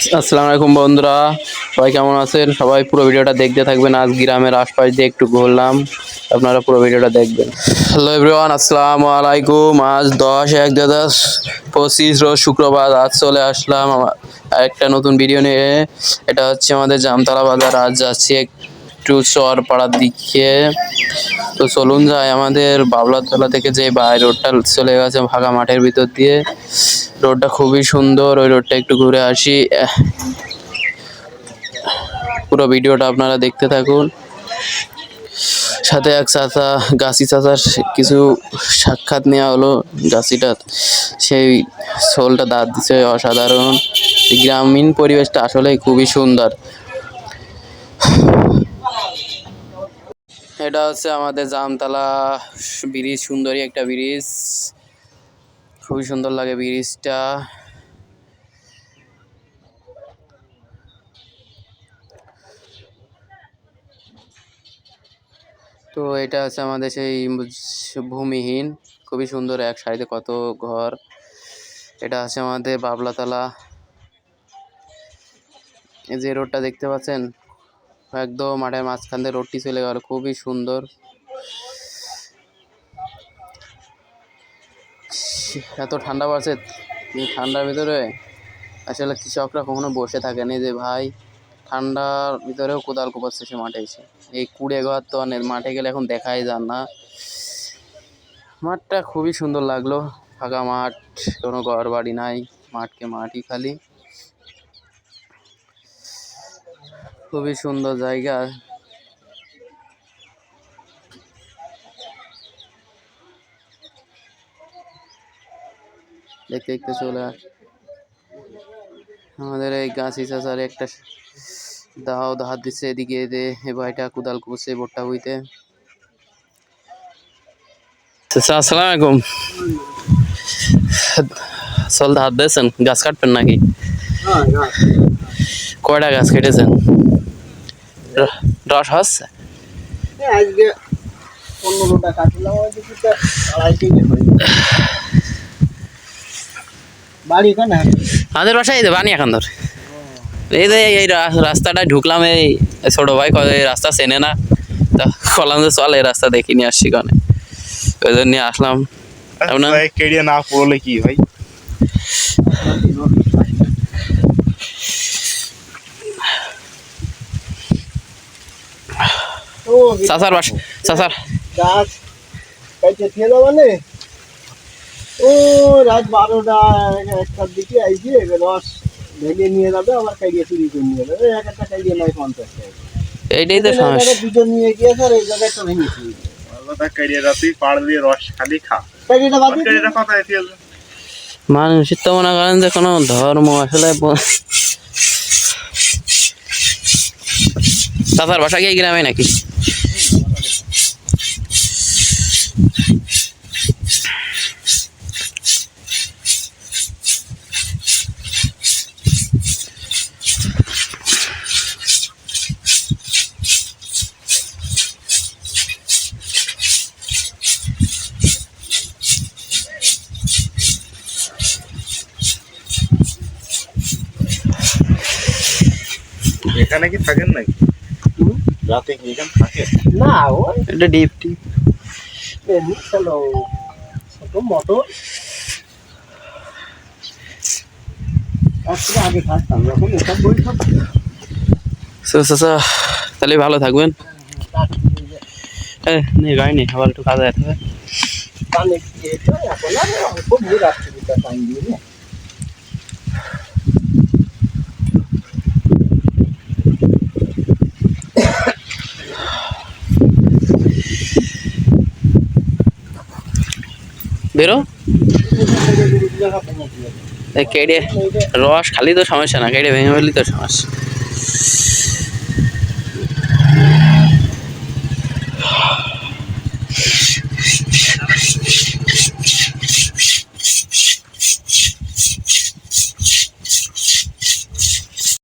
আসসালামু আলাইকুম বন্ধুরা, সবাই কেমন আছেন? সবাই পুরো ভিডিওটা দেখতে থাকবেন। আজ গ্রামের আশপাশ দিয়ে একটু ঘুরলাম, আপনারা পুরো ভিডিওটা দেখবেন। হ্যালো এভরিওয়ান, আসসালামু আলাইকুম। আজ 10/1/2025 রোজ শুক্রবার। আজ চলে আসলাম একটা নতুন ভিডিও নিয়ে। এটা হচ্ছে আমাদের জামতলা বাজার। আজ যাচ্ছি একটু চরপাড়ার দিকে। তো চলুন যাই। আমাদের বাবলাতলা থেকে যে বাই রোডটা চলে গেছে ফাঁকা মাঠের ভিতর দিয়ে, রোডটা খুবই সুন্দর। ওই রোডটা একটু ঘুরে আসি। পুরো ভিডিওটা আপনারা দেখতে থাকুন। সাথে এক চাচা, গাছি চাচার কিছু সাক্ষাৎ নেওয়া হলো। গাছিটা সেই শোলটা দাঁত দিচ্ছে অসাধারণ। গ্রামীণ পরিবেশটা আসলেই খুবই সুন্দর। এটা হচ্ছে আমাদের জামতলা ব্রিজ, সুন্দরী একটা ব্রিজ, খুবই সুন্দর লাগে ব্রিজটা। তো এটা হচ্ছে আমাদের সেই ভূমিহীন, খুবই সুন্দর এক সাইডে কত ঘর। এটা হচ্ছে আমাদের বাবলাতলা। এই যে রোডটা দেখতে পাচ্ছেন, একদম মাঠের মাঝখান দিয়ে রোডটি চলে গেল, খুবই সুন্দর। এত ঠান্ডা পড়ছে, ঠান্ডার ভিতরে আসলে কৃষকরা কখনো বসে থাকেনি যে ভাই, ঠান্ডার ভিতরেও কোদাল কোপাচ্ছে সে মাঠে এসে। এই কুড়ে ঘর তো মাঠে গেলে এখন দেখাই যান না। মাঠটা খুবই সুন্দর লাগলো, ফাঁকা মাঠ, কোনো ঘর বাড়ি নাই, মাঠকে মাঠই খালি। খুবই সুন্দর জায়গা। দেখতে দেখতে চলে আমাদের এই গাছি চাচার একটা দাও হাত দিচ্ছে এদিকে, এ ভাইটা কুদাল কুপছে বোটটা হইতে। আসসালামু আলাইকুম। চল হাত দিয়েছেন, গাছ কাটবেন নাকি? কয়টা গাছ কেটেছেন? রস হচ্ছে আজকে 15টা কাটলাম। বাড়ি কেন আমাদের বাসায় এই যে বানি এখন ধর এই যে এই রাস্তাটায় ঢুকলাম। এই ছোট ভাই এই রাস্তা চেনে না, তা বললাম যে চল এই রাস্তা দেখি নিয়ে আসছি কানে, ওই জন্য আসলাম। কেড়িয়ে না পড়লে কি ভাই? চাচার বাসা, চাচার গাছ কাইতে খেলো মানে ও রাত 12টা 1টার দিকে আইছে, রস ভেঙে নিয়ে যাবে, আবার কাইয়ে চুরি করে নিয়ে যাবে। এক একটা কাইয়ে নাই 50 টাকা। এইটাই তো সমস্যা। দুজন নিয়ে গিয়েছে আর এই জায়গাটা ভেঙেছি। কেড়িয়ে রাখবি, পাড় দিয়ে রস খালি খা। কাইয়েটা বাদ কেড়িয়ে কথা এসে মানুষের তো মনে করেন যে কোনো ধর্ম আসলে। চাচার বাসা কি এই গ্রামে নাকি? এখানে কি থাকেন নাকি? রাতে কি এখানে থাকে না, ওই এটা ডিপ টিপ এমনি চলো ছোট মোটর। আজকে আগে থাকতাম যখন এসব বই সব চাচা, তাহলে ভালো থাকবেন। গাড়ি আবার একটু কাজে যেতে হবে। কানে দিয়েছে, এখন আর অল্প ভুল আসছে দুটা টাইম দিয়ে না। বেরো কেড়ে রস খালি তো সমস্যা না, কেড়ে ভেঙে ফেললি তো সমস্যা।